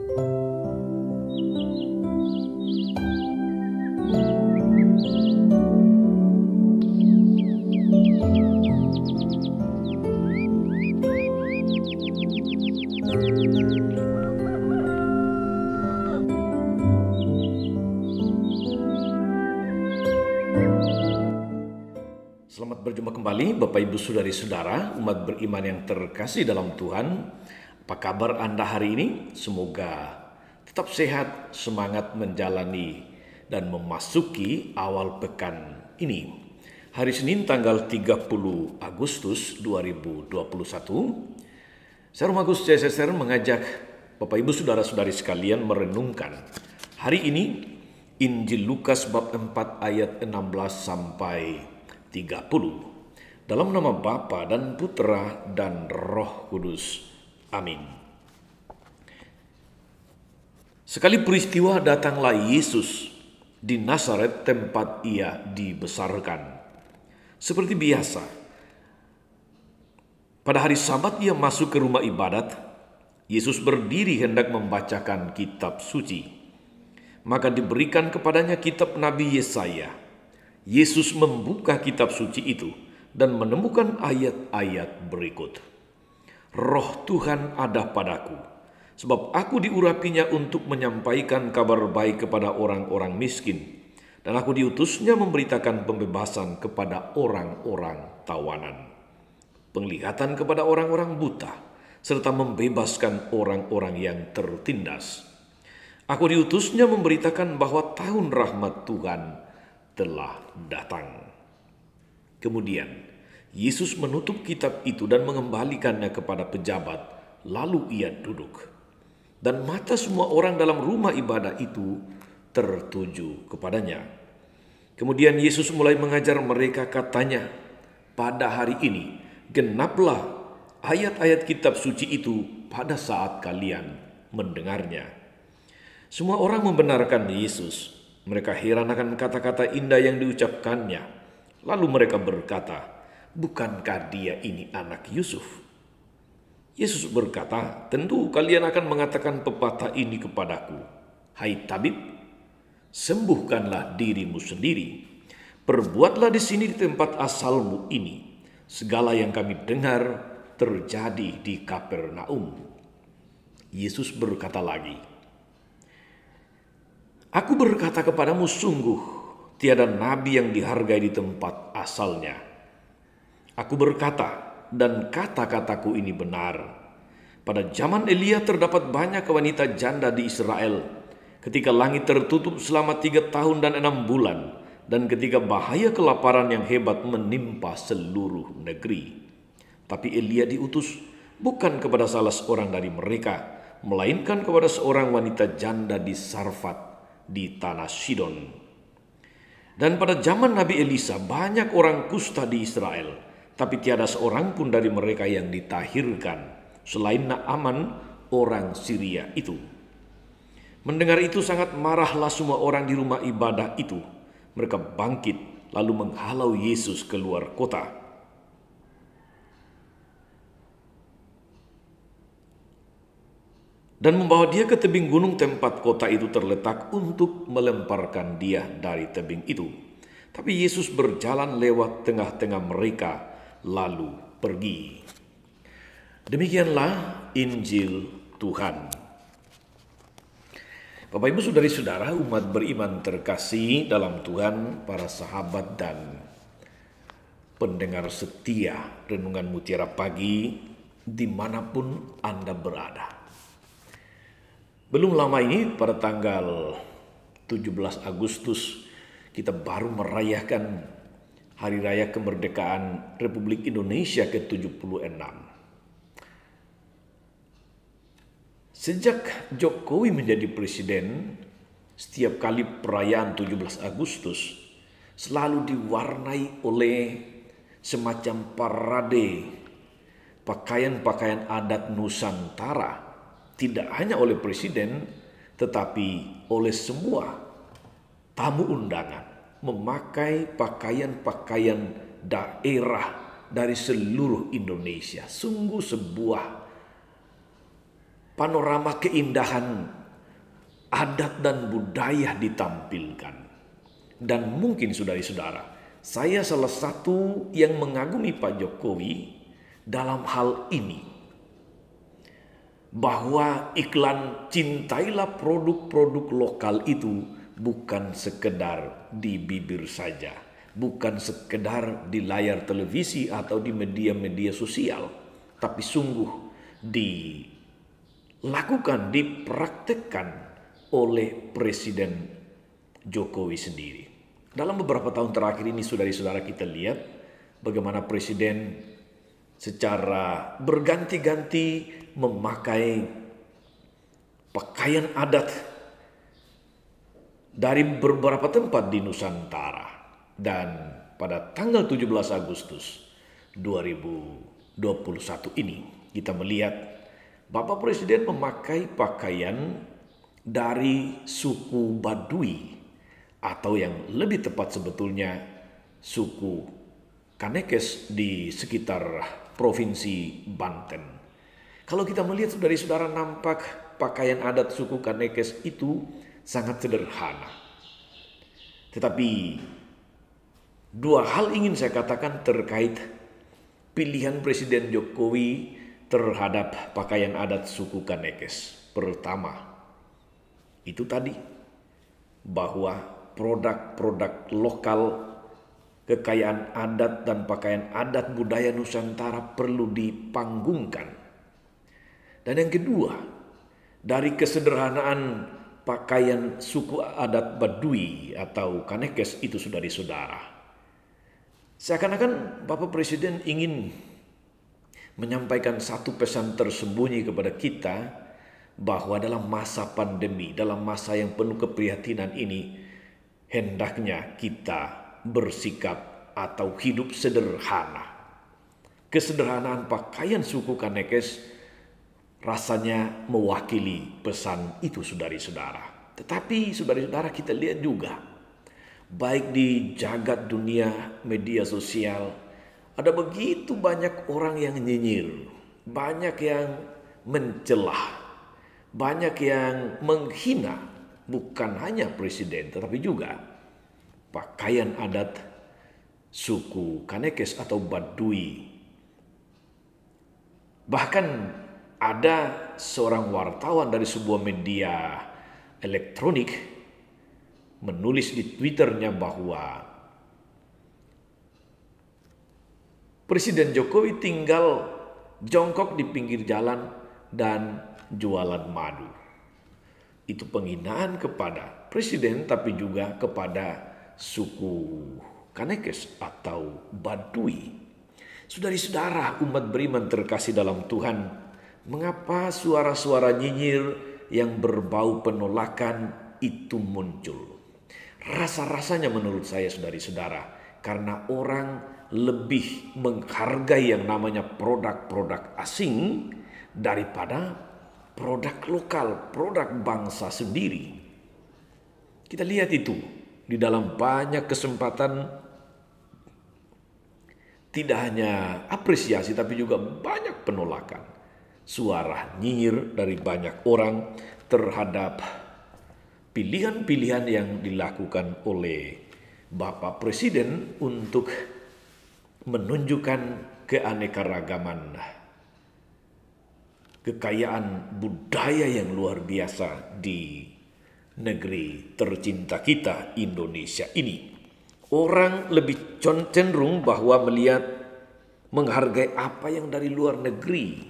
Selamat berjumpa kembali Bapak Ibu Saudari-saudara, umat beriman yang terkasih dalam Tuhan. Apa kabar Anda hari ini? Semoga tetap sehat, semangat menjalani dan memasuki awal pekan ini. Hari Senin tanggal 30 Agustus 2021. Saya Romagus CSSR mengajak Bapak Ibu Saudara-saudari sekalian merenungkan hari ini Injil Lukas bab 4 ayat 16 sampai 30. Dalam nama Bapa dan Putra dan Roh Kudus. Amin. Sekali peristiwa datanglah Yesus di Nazaret tempat ia dibesarkan. Seperti biasa, pada hari Sabat ia masuk ke rumah ibadat. Yesus berdiri hendak membacakan kitab suci. Maka diberikan kepadanya kitab Nabi Yesaya. Yesus membuka kitab suci itu dan menemukan ayat-ayat berikut. Roh Tuhan ada padaku, sebab aku diurapinya untuk menyampaikan kabar baik kepada orang-orang miskin, dan aku diutusnya memberitakan pembebasan kepada orang-orang tawanan, penglihatan kepada orang-orang buta, serta membebaskan orang-orang yang tertindas. Aku diutusnya memberitakan bahwa tahun rahmat Tuhan telah datang. Kemudian Yesus menutup kitab itu dan mengembalikannya kepada pejabat, lalu ia duduk. Dan mata semua orang dalam rumah ibadah itu tertuju kepadanya. Kemudian Yesus mulai mengajar mereka, katanya, pada hari ini genaplah ayat-ayat kitab suci itu pada saat kalian mendengarnya. Semua orang membenarkan Yesus. Mereka heran akan kata-kata indah yang diucapkannya. Lalu mereka berkata, bukankah dia ini anak Yusuf? Yesus berkata, tentu kalian akan mengatakan pepatah ini kepadaku. Hai tabib, sembuhkanlah dirimu sendiri. Perbuatlah di sini di tempat asalmu ini segala yang kami dengar terjadi di Kapernaum. Yesus berkata lagi, aku berkata kepadamu, sungguh tiada nabi yang dihargai di tempat asalnya. Aku berkata, dan kata-kataku ini benar. Pada zaman Elia terdapat banyak wanita janda di Israel, ketika langit tertutup selama 3 tahun dan 6 bulan, dan ketika bahaya kelaparan yang hebat menimpa seluruh negeri. Tapi Elia diutus bukan kepada salah seorang dari mereka, melainkan kepada seorang wanita janda di Sarfat, di tanah Sidon. Dan pada zaman Nabi Elisa banyak orang kusta di Israel, tapi tiada seorang pun dari mereka yang ditahirkan selain Naaman orang Syria itu. Mendengar itu sangat marahlah semua orang di rumah ibadah itu. Mereka bangkit lalu menghalau Yesus keluar kota. Dan membawa dia ke tebing gunung tempat kota itu terletak untuk melemparkan dia dari tebing itu. Tapi Yesus berjalan lewat tengah-tengah mereka lalu pergi. Demikianlah Injil Tuhan. Bapak Ibu Saudari-saudara, umat beriman terkasih dalam Tuhan, para sahabat dan pendengar setia Renungan Mutiara Pagi dimanapun Anda berada. Belum lama ini pada tanggal 17 Agustus kita baru merayakan Hari Raya Kemerdekaan Republik Indonesia ke-76. Sejak Jokowi menjadi presiden, setiap kali perayaan 17 Agustus selalu diwarnai oleh semacam parade pakaian-pakaian adat Nusantara. Tidak hanya oleh presiden, tetapi oleh semua tamu undangan memakai pakaian-pakaian daerah dari seluruh Indonesia. Sungguh sebuah panorama keindahan adat dan budaya ditampilkan. Dan mungkin saudara-saudara, saya salah satu yang mengagumi Pak Jokowi dalam hal ini. Bahwa iklan cintailah produk-produk lokal itu bukan sekedar di bibir saja. Bukan sekedar di layar televisi atau di media-media sosial. Tapi sungguh dilakukan, dipraktekkan oleh Presiden Jokowi sendiri. Dalam beberapa tahun terakhir ini saudara-saudara kita lihat bagaimana Presiden secara berganti-ganti memakai pakaian adat dari beberapa tempat di Nusantara. Dan pada tanggal 17 Agustus 2021 ini kita melihat Bapak Presiden memakai pakaian dari suku Baduy, atau yang lebih tepat sebetulnya suku Kanekes di sekitar Provinsi Banten. Kalau kita melihat saudara-saudara, nampak pakaian adat suku Kanekes itu sangat sederhana. Tetapi dua hal ingin saya katakan terkait pilihan Presiden Jokowi terhadap pakaian adat suku Kanekes. Pertama, itu tadi bahwa produk-produk lokal, kekayaan adat dan pakaian adat budaya Nusantara perlu dipanggungkan. Dan yang kedua, dari kesederhanaan pakaian suku adat Baduy atau Kanekes itu saudara-saudara, seakan-akan Bapak Presiden ingin menyampaikan satu pesan tersembunyi kepada kita bahwa dalam masa pandemi, dalam masa yang penuh keprihatinan ini, hendaknya kita bersikap atau hidup sederhana. Kesederhanaan pakaian suku Kanekes rasanya mewakili pesan itu saudara-saudara. Tetapi saudara-saudara kita lihat juga, baik di jagat dunia media sosial, ada begitu banyak orang yang nyinyir, banyak yang mencelah, banyak yang menghina bukan hanya presiden tetapi juga pakaian adat suku Kanekes atau Baduy. Bahkan ada seorang wartawan dari sebuah media elektronik menulis di Twitternya bahwa Presiden Jokowi tinggal jongkok di pinggir jalan dan jualan madu. Itu penghinaan kepada presiden tapi juga kepada suku Kanekes atau Baduy. Saudara-saudara umat beriman terkasih dalam Tuhan, mengapa suara-suara nyinyir yang berbau penolakan itu muncul? Rasa-rasanya menurut saya saudara-saudara, karena orang lebih menghargai yang namanya produk-produk asing daripada produk lokal, produk bangsa sendiri. Kita lihat itu di dalam banyak kesempatan, tidak hanya apresiasi tapi juga banyak penolakan. Suara nyinyir dari banyak orang terhadap pilihan-pilihan yang dilakukan oleh Bapak Presiden untuk menunjukkan keanekaragaman, kekayaan budaya yang luar biasa di negeri tercinta kita Indonesia ini. Orang lebih cenderung bahwa menghargai apa yang dari luar negeri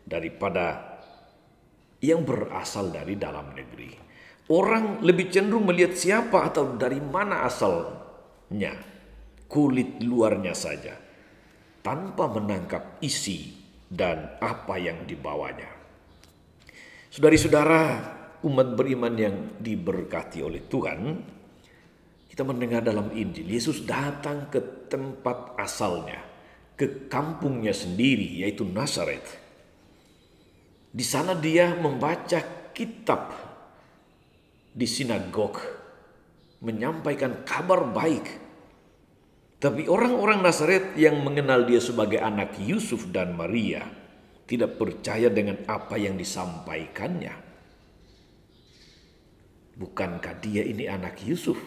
daripada yang berasal dari dalam negeri. Orang lebih cenderung melihat siapa atau dari mana asalnya, kulit luarnya saja, tanpa menangkap isi dan apa yang dibawanya. Saudara-saudara umat beriman yang diberkati oleh Tuhan, kita mendengar dalam Injil, Yesus datang ke tempat asalnya, ke kampungnya sendiri, yaitu Nazaret. Di sana dia membaca kitab di sinagog, menyampaikan kabar baik. Tapi orang-orang Nazaret yang mengenal dia sebagai anak Yusuf dan Maria tidak percaya dengan apa yang disampaikannya. Bukankah dia ini anak Yusuf,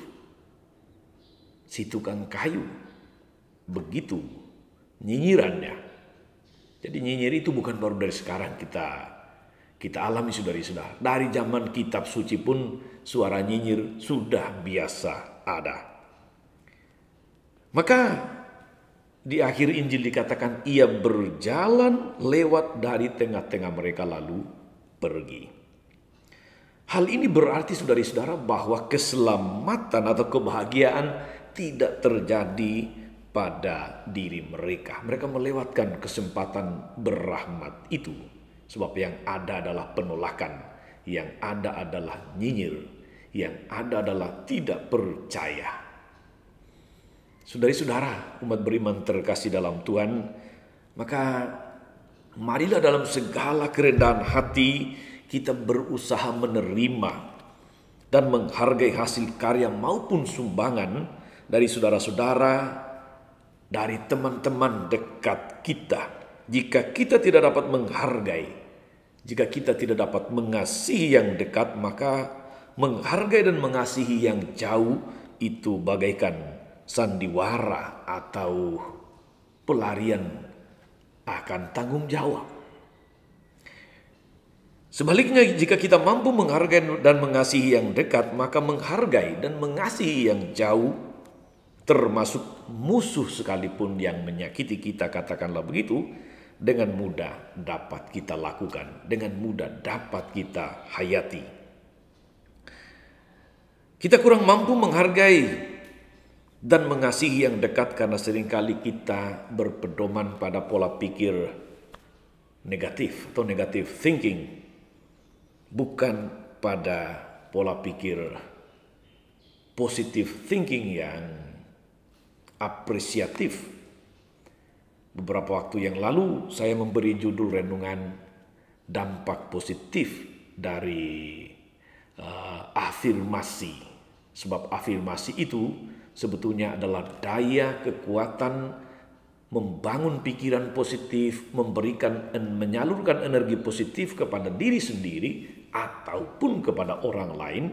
si tukang kayu? Begitu nyinyirannya. Jadi nyinyir itu bukan baru dari sekarang kita alami, saudara-saudara. Dari zaman kitab suci pun suara nyinyir sudah biasa ada. Maka di akhir Injil dikatakan ia berjalan lewat dari tengah-tengah mereka lalu pergi. Hal ini berarti, saudara-saudara, bahwa keselamatan atau kebahagiaan tidak terjadi pada diri mereka. Mereka melewatkan kesempatan berrahmat itu. Sebab yang ada adalah penolakan, yang ada adalah nyinyir, yang ada adalah tidak percaya. Saudara-saudara, umat beriman terkasih dalam Tuhan, maka marilah dalam segala kerendahan hati kita berusaha menerima dan menghargai hasil karya maupun sumbangan dari saudara-saudara, dari teman-teman dekat kita. Jika kita tidak dapat menghargai, jika kita tidak dapat mengasihi yang dekat, maka menghargai dan mengasihi yang jauh itu bagaikan sandiwara atau pelarian akan tanggung jawab. Sebaliknya, jika kita mampu menghargai dan mengasihi yang dekat, maka menghargai dan mengasihi yang jauh, termasuk musuh sekalipun yang menyakiti kita, katakanlah begitu, dengan mudah dapat kita lakukan, dengan mudah dapat kita hayati. Kita kurang mampu menghargai dan mengasihi yang dekat karena seringkali kita berpedoman pada pola pikir negatif atau negative thinking, bukan pada pola pikir positive thinking yang apresiatif. Beberapa waktu yang lalu saya memberi judul renungan dampak positif dari afirmasi. Sebab afirmasi itu sebetulnya adalah daya kekuatan membangun pikiran positif, menyalurkan energi positif kepada diri sendiri ataupun kepada orang lain,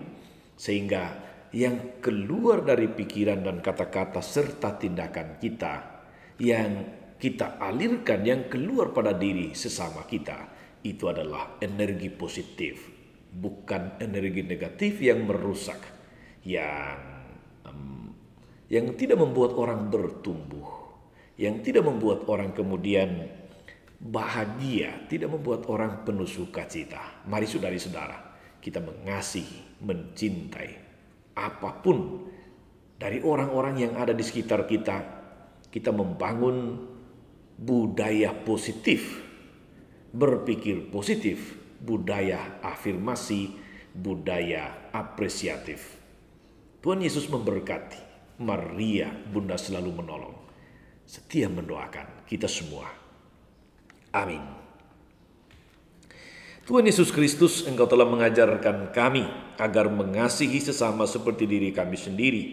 sehingga yang keluar dari pikiran dan kata-kata serta tindakan kita, yang kita alirkan, yang keluar pada diri sesama kita, itu adalah energi positif, bukan energi negatif yang merusak, yang tidak membuat orang bertumbuh, yang tidak membuat orang kemudian bahagia, tidak membuat orang penuh sukacita. Mari saudara-saudara, kita mengasihi, mencintai apapun dari orang-orang yang ada di sekitar kita. Kita membangun budaya positif, berpikir positif, budaya afirmasi, budaya apresiatif. Tuhan Yesus memberkati. Maria, Bunda selalu menolong, setia mendoakan kita semua. Amin. Tuhan Yesus Kristus, Engkau telah mengajarkan kami agar mengasihi sesama seperti diri kami sendiri.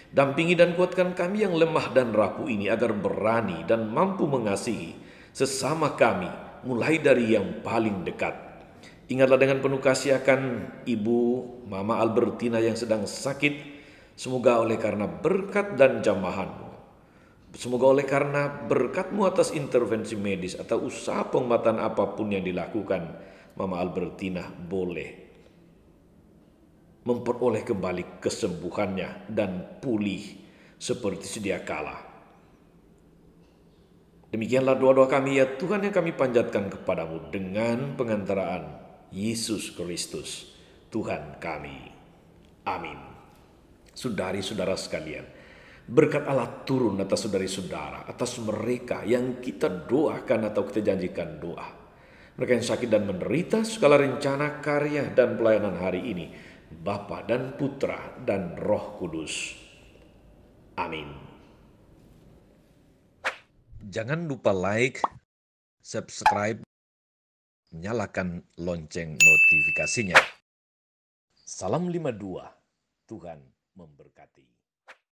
Dampingi dan kuatkan kami yang lemah dan rapuh ini agar berani dan mampu mengasihi sesama kami, mulai dari yang paling dekat. Ingatlah dengan penuh kasih akan Ibu Mama Albertina yang sedang sakit. Semoga oleh karena berkat dan jamahan-Mu, semoga oleh karena berkat-Mu atas intervensi medis atau usaha pengobatan apapun yang dilakukan, Mama Albertina boleh memperoleh kembali kesembuhannya dan pulih seperti sedia kala. Demikianlah doa-doa kami ya Tuhan yang kami panjatkan kepadamu dengan pengantaraan Yesus Kristus, Tuhan kami. Amin. Saudari-saudara sekalian, berkat Allah turun atas saudari-saudara, atas mereka yang kita doakan atau kita janjikan doa. Mereka yang sakit dan menderita, segala rencana, karya, dan pelayanan hari ini, Bapa dan Putra dan Roh Kudus. Amin. Jangan lupa like, subscribe, nyalakan lonceng notifikasinya. Salam 52, Tuhan memberkati.